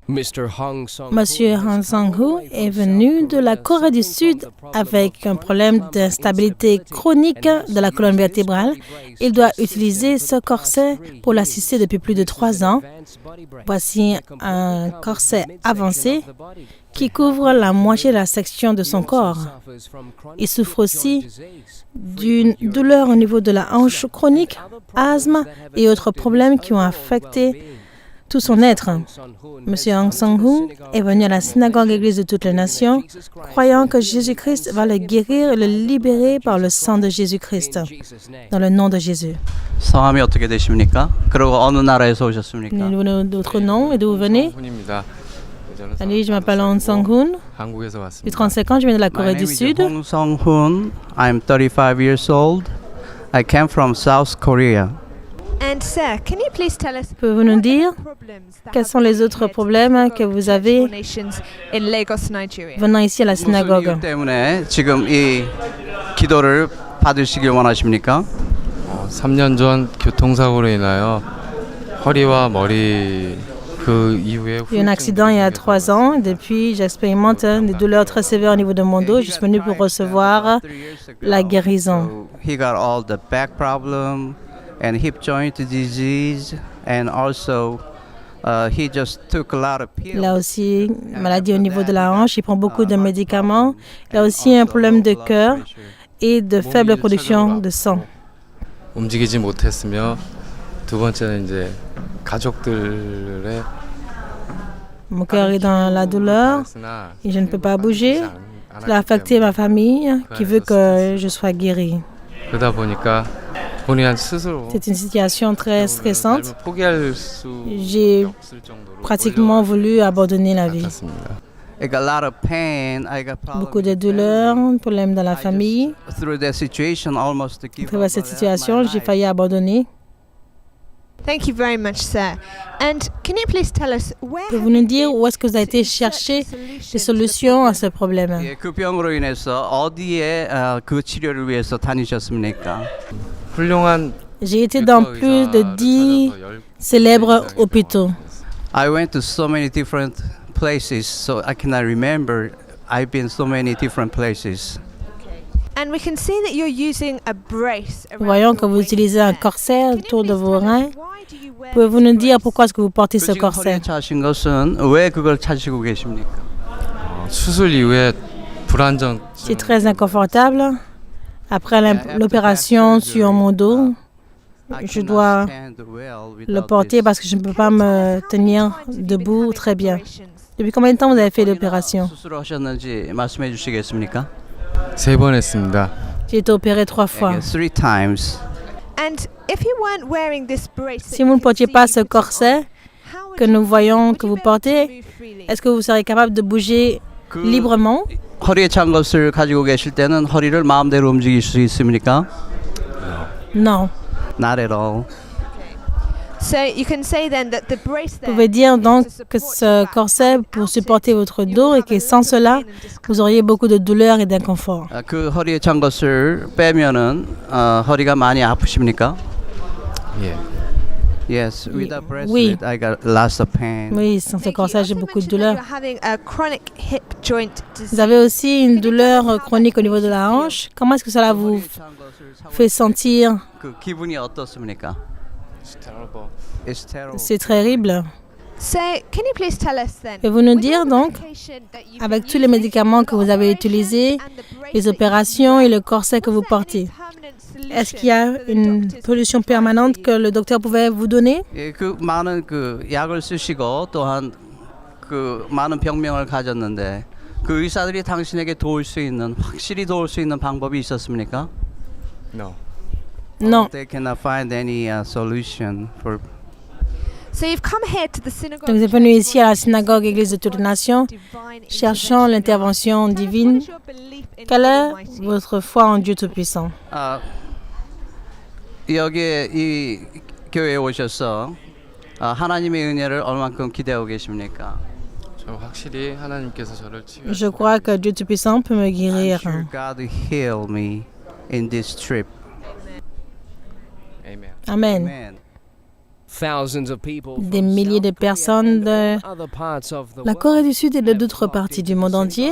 Monsieur Han Sang-hu est venu de la Corée du Sud avec un problème d'instabilité chronique de la colonne vertébrale. Il doit utiliser ce corset pour l'assister depuis plus de 3 ans. Voici un corset avancé qui couvre la moitié de la section de son corps. Il souffre aussi d'une douleur au niveau de la hanche chronique, asthme et autres problèmes qui ont affecté tout son être. Monsieur Han Sang-hu est venu à la synagogue Église de toutes les nations, croyant que Jésus-Christ va le guérir et le libérer par le sang de Jésus-Christ, dans le nom de Jésus. 성함이 어떻게 되십니까? 그리고 어느 나라에서 오셨습니까? D'autres noms et d'où vous venez? Allez, je m'appelle Han Sang-hun. J'ai 35 ans, je viens de la Corée du Sud. Hong Sang-hun. I'm 35 years old. I came from South Korea. And sir, can you please tell us Pouvez-vous nous dire quels sont les autres problèmes que vous avez in Lagos, Nigeria? venant ici à la synagogue? 무슨 이유 때문에 지금 이 기도를 받으시길 원하십니까? 3년 전 교통사고로 인하여 허리와 머리 그 이후에 J'ai eu un accident il y a 3 ans. Depuis, j'expérimente des douleurs très sévères au niveau de mon dos. Je suis venu pour recevoir la guérison. He got all the back problem and hip joint disease and also he just took a lot of pills. Il a aussi une maladie au niveau de la hanche. Il prend beaucoup de médicaments. Il a aussi un problème de cœur et de faible production de sang. 움직이지 못했으며 두 번째는 이제 가족들의 Mon cœur est dans la douleur et je ne peux pas bouger. Cela a affecté ma famille qui veut que je sois guérie. 그러다 보니까 본인한 스스로 C'est une situation très stressante. 포기할 수 J'ai 없을 정도로 pratiquement voulu abandonner la vie. 같았습니다. I got a lot of pain. I got Beaucoup de douleurs, problèmes dans la famille. through that situation almost to give À travers cette situation, j'ai failli abandonner. Thank you very much, sir. And can you please tell us where Pouvez-vous nous dire où est-ce que vous avez été chercher des solutions à ce problème? 예, 그 병으로 인해서 어디에 그 치료를 위해서 다니셨습니까? 훌륭한 J'ai été dans plus de 10 célèbres hôpitaux. I went to so many different places, so I cannot remember. I've been so many different places. and we can see that you're using a brace around Voyons que your vous waist utilisez un there. corset Can you autour de please vos tell us reins. why do you wear Pouvez-vous this nous dire brace? pourquoi est-ce que vous portez ce 지금 허리에 corset? 차신 것은 왜 그걸 차시고 계십니까? 수술 이후에 불안정 C'est très inconfortable. Après l'opération sur mon dos, je dois le porter parce que je ne peux pas me tenir debout très bien. Depuis combien de temps vous avez fait l'opération? 수술하셨는지 말씀해 주시겠습니까? 3번 했습니다. J'ai été opéré 3 fois. 3 times. And if you weren't wearing this brace Si vous ne portiez pas ce corset que nous voyons que vous portez, est-ce que vous serez capable de bouger librement? 허리에 찬 것을 가지고 계실 때는 허리를 마음대로 움직일 수 있습니까? Non. Not at all. So you can say then that the brace Vous there pouvez dire donc que ce corset pour supporter votre dos et que sans cela, vous auriez beaucoup de douleur et d'inconfort. 그 허리에 찬 것을 빼면은 허리가 많이 아프십니까? 예. Yes, with the Oui. bracelet I got lots of pain. Oui, sans ce corset, j'ai beaucoup de douleur. You're having a chronic hip joint disease. Vous avez aussi une douleur chronique au niveau de la hanche. Comment est-ce que cela vous fait sentir? 그 기분이 어떻습니까? It's terrible. C'est terrible. So can you please tell us then? Pouvez-vous nous with dire all the donc, medication that you've avec been tous les using, médicaments que vous avez utilisés, and the brace les that you opérations et le corset que was vous there any portez, permanent est-ce qu'il y a solution for the une doctors solution to try permanente for que you? le docteur pouvait vous donner? 예, 그 많은 그 약을 쓰시고 또한 그 많은 병명을 가졌는데 그 의사들이 당신에게 도울 수 있는 확실히 도울 수 있는 방법이 있었습니까? No. Non. They cannot find any solution for. So you've come here to the synagogue Donc, vous êtes venu ici à la synagogue Église de toutes les nations, cherchant l'intervention divine. Quelle est votre foi en Dieu Tout-Puissant? 여기에 이 교회에 오셔서 하나님의 은혜를 얼만큼 기대하고 계십니까? 저 확실히 하나님께서 저를 치유. Je crois que Dieu Tout-Puissant peut me I'm guérir. sure God will heal me in this trip. Amen. Amen. Amen. Des milliers de personnes de la Corée du Sud et de d'autres parties du monde entier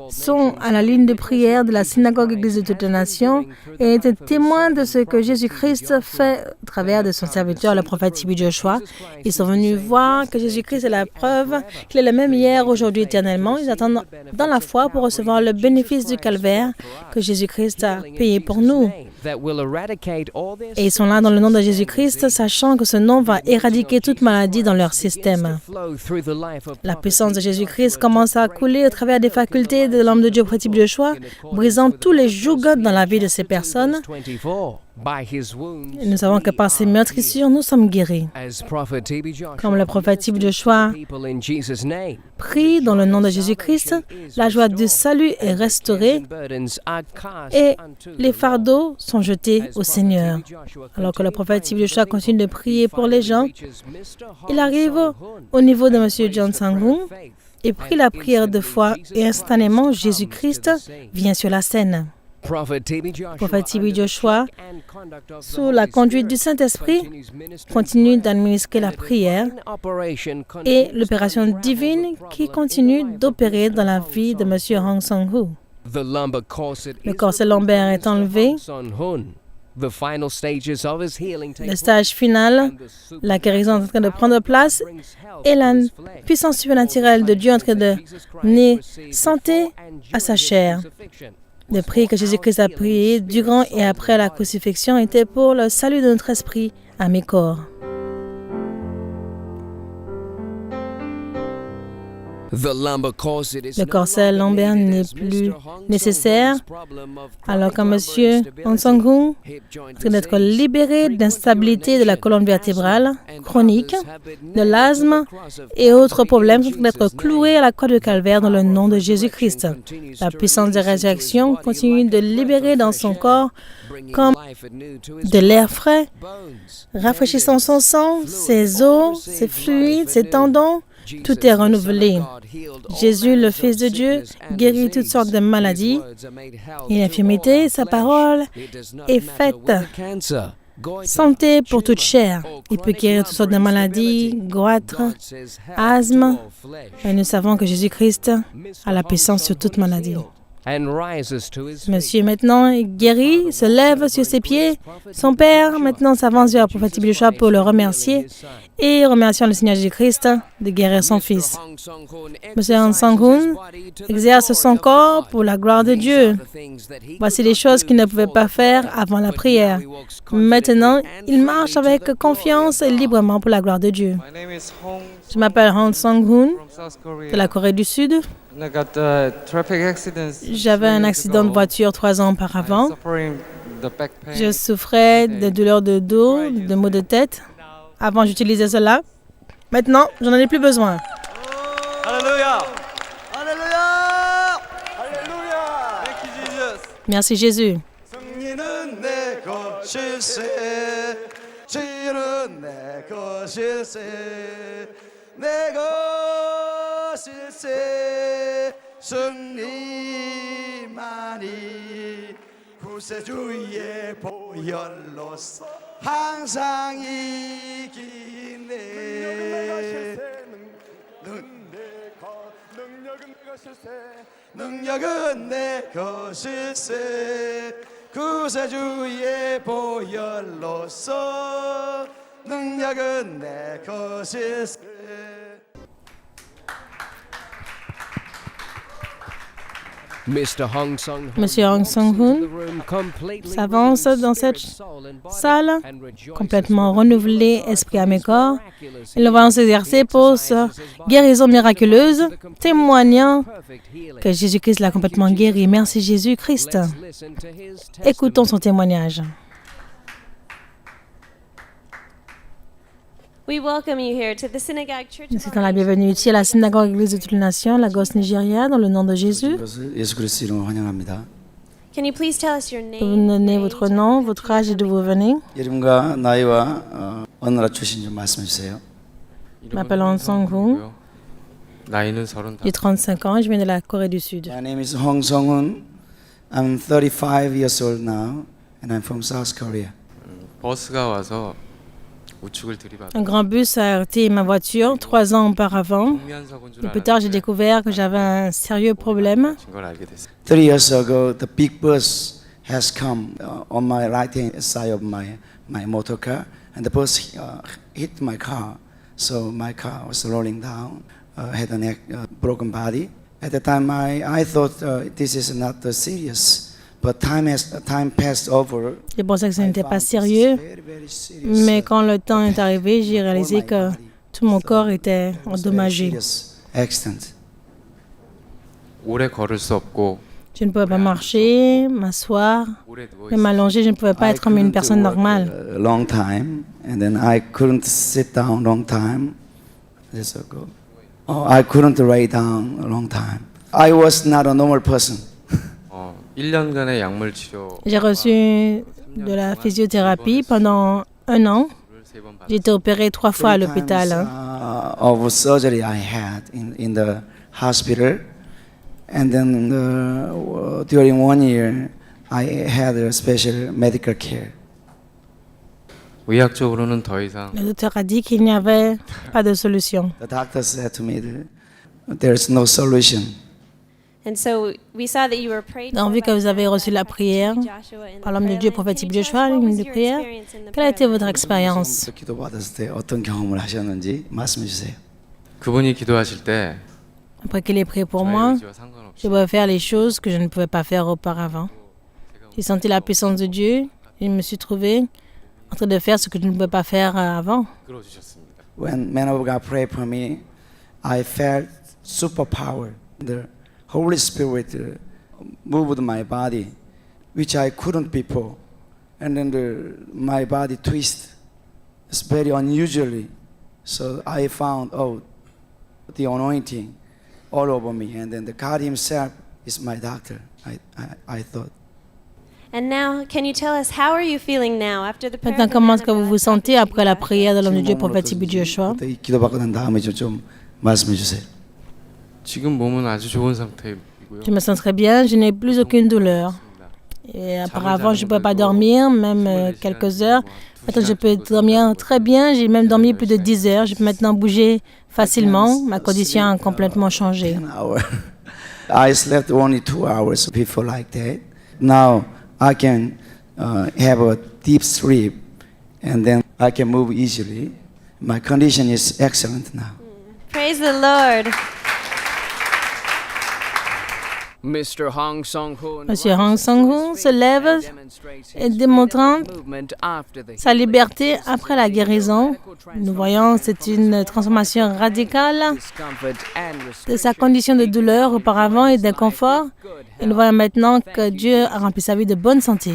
sont à la ligne de prière de la synagogue Église de toutes les nations et étaient témoins de ce que Jésus-Christ fait au travers de son serviteur, le prophète T.B. Joshua. Ils sont venus voir que Jésus-Christ est la preuve qu'il est le même hier, aujourd'hui, éternellement. Ils attendent dans la foi pour recevoir le bénéfice du calvaire que Jésus-Christ a payé pour nous. Et ils sont là dans le nom de Jésus-Christ, sachant que ce nom va éradiquer toute maladie dans leur système. La puissance de Jésus-Christ commence à couler au travers des facultés de l'homme de Dieu, prophète T.B. Joshua, brisant tous les jougs dans la vie de ces personnes. Et nous savons que par ces meurtrissures, nous sommes guéris. Comme le prophète T.B. Joshua prie dans le nom de Jésus-Christ, la joie du salut est restaurée et les fardeaux sont jetés au Seigneur. Alors que le prophète T.B. Joshua continue de prier pour les gens, il arrive au niveau de M. John Sang-hoon et prie la prière de foi et instantanément Jésus-Christ vient sur la scène. Prophète T.B. Joshua, sous la conduite du Saint-Esprit, continue d'administrer la prière et l'opération divine qui continue d'opérer dans la vie de M. Hong Sang-hoon. Le corset lombaire est enlevé. Le stage final, la guérison est en train de prendre place et la puissance surnaturelle de Dieu est en train de donner santé à sa chair. Le prix que Jésus-Christ a prié durant et après la crucifixion était pour le salut de notre esprit, âme et corps. Le corset lombaire n'est plus nécessaire, alors que M. Hong Sang-hoon est d'être libéré d'instabilité de la colonne vertébrale chronique, de l'asthme et autres problèmes sont d'être cloués à la croix de calvaire dans le nom de Jésus-Christ. La puissance de résurrection continue de libérer dans son corps comme de l'air frais, rafraîchissant son sang, ses os, ses fluides, ses tendons. Tout est renouvelé. Jésus, le Fils de Dieu, guérit toutes sortes de maladies et l'infirmité. Sa parole est faite santé pour toute chair. Il peut guérir toutes sortes de maladies, goitre, asthme. Et nous savons que Jésus-Christ a la puissance sur toute maladie. Monsieur maintenant est guéri, se lève sur ses pieds. Son père maintenant s'avance vers le prophète T.B. Joshua pour le remercier et remerciant le Seigneur Jésus-Christ de guérir son fils. Monsieur Hong Sang-hoon exerce son corps pour la gloire de Dieu. Voici les choses qu'il ne pouvait pas faire avant la prière. Maintenant, il marche avec confiance et librement pour la gloire de Dieu. Je m'appelle Hong Sang-hoon de la Corée du Sud. J'avais un accident de voiture 3 ans auparavant. Je souffrais de douleurs de dos, de maux de tête. Avant, j'utilisais cela. Maintenant, je n'en ai plus besoin. Alléluia! Alléluia! Alléluia! Merci Jésus. 승리만이 구세주의 보혈로서 항상 이기네 능력은 내 것일세 구세주의 보혈로서 능력은 내 것일세 Monsieur Hong Sang-hoon s'avance dans cette salle, complètement renouvelé, esprit, âme et corps. Il va s'exercer pour sa guérison miraculeuse, témoignant que Jésus-Christ l'a complètement guéri. Merci Jésus-Christ. Écoutons son témoignage. Nous souhaitons la bienvenue ici à la synagogue Église de toutes les nations, Lagos, Nigeria, dans le nom de Jésus. 예수 그리스도 이름으로 환영합니다. Can you please tell us your Vous nous name? donnez votre nom, votre âge et d'où vous venez. 이름과 나이와 어느 나라 출신인지 좀 말씀해 주세요. Je m'appelle Hong Sang-hoon. 나이는 J'ai 35 ans, je viens de la Corée du Sud. My name is Hong Sang-hoon. I'm 35 years old now and I'm from South Korea. 버스가 와서 우측을 들이받아 Un grand bus a heurté ma voiture 3 ans auparavant. 경미한 사고인 줄 Et plus tard, j'ai 알았는데 découvert que j'avais un sérieux problème. 걸 알게 됐어요. 3 years ago, the big bus has come on my right-hand side of my motor car, and the bus hit my car. So my car was rolling down, had a broken body. At the time, I thought this is not serious. But time passed over. J'ai pensé que ce I n'était found pas this sérieux, very, very serious, mais quand le temps est arrivé, j'ai all réalisé my que body. tout mon So corps était it was very endommagé. serious accident. 오래 걸을 수 없고 Je ne pouvais pas marcher, m'asseoir, 오래 누워 même 있어. m'allonger. Je ne pouvais pas I être comme une couldn't personne work normale. a long time, and then I couldn't sit down long time. Years ago, I couldn't lay down a long time. I was not a normal person. 1년간의 약물 치료. J'ai reçu de la physiothérapie pendant 1 an. J'ai été opérée 3 fois à 3 l'hôpital. times, of surgery I had in the hospital, and then during 1 year I had a special medical care. 의학적으로는 더 이상 Le docteur a dit qu'il n'y avait pas de solution. The doctor said to me, "There's no solution." And so we saw that you were prayed Donc, for vu by que vous avez the reçu la prophet prière Joshua in the par l'homme de prayer Dieu, line, prophète can you Joshua, tell us what l'une was de your prière, experience in the quelle a été prayer votre line? expérience? 처음부터 기도 받았을 때 어떤 경험을 하셨는지 말씀해 주세요. 그분이 기도하실 때 Après qu'il ait prié pour 저의 moi, 의지와 상관없이 je pouvais faire les choses que je ne pouvais pas faire auparavant. J'ai senti la puissance de Dieu et je me suis trouvée en train de faire ce que je ne pouvais pas faire avant. 이끌어주셨습니다. When man of God prayed for me, I felt superpower. The Holy Spirit moved my body, which I couldn't before. And then my body twist. It's very unusually. So I found the anointing all over me. And then the God Himself is my doctor, I thought. And now, can you tell us how are you feeling now after the prayer? Maintenant, of the comment man est-ce que of vous God, vous sentez Prophet après la Joshua? prière de l'homme de Dieu, 지금 prophète 몸으로 Joshua? 그때 기도받고 난 다음에 좀 말씀해 주세요. 지금 몸은 아주 좋은 상태이고요. Je me sens très bien, je n'ai plus aucune douleur. Et auparavant, je ne pouvais pas dormir, même quelques heures. Maintenant, je peux dormir très bien. J'ai même dormi plus de 10 heures. Je peux maintenant bouger facilement. Ma condition a complètement changé. 10 hours. I slept only 2 hours before like that. Now I can have a deep sleep, and then I can move easily. My condition is excellent now. Praise the Lord. Monsieur Hong Song-hoon Monsieur Hong Song-hoon se lève et démontrant sa liberté après la guérison. Nous voyons que c'est une transformation radicale de sa condition de douleur auparavant et d'inconfort. Et nous voyons maintenant que Dieu a rempli sa vie de bonne santé.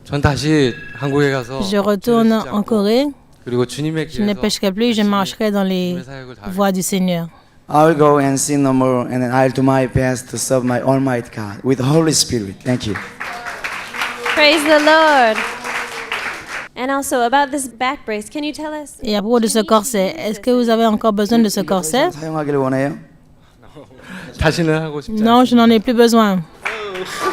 전 다시 한국에 가서 Je retourne en Corée. 그리고 주님의 Je ne 길에서 pêcherai plus, je marcherai dans les 주님의 사역을 다 voies du Seigneur. I will go and sin no more, and then I'll do my best to serve my Almighty God with the Holy Spirit. Thank you. Praise the Lord. And also about this back brace, can you tell us? Et à propos de ce corset, est-ce que vous avez encore besoin de ce corset? 사용하기를 원해요? 다시는 하고 싶지 Non, je n'en ai plus besoin. 않습니다.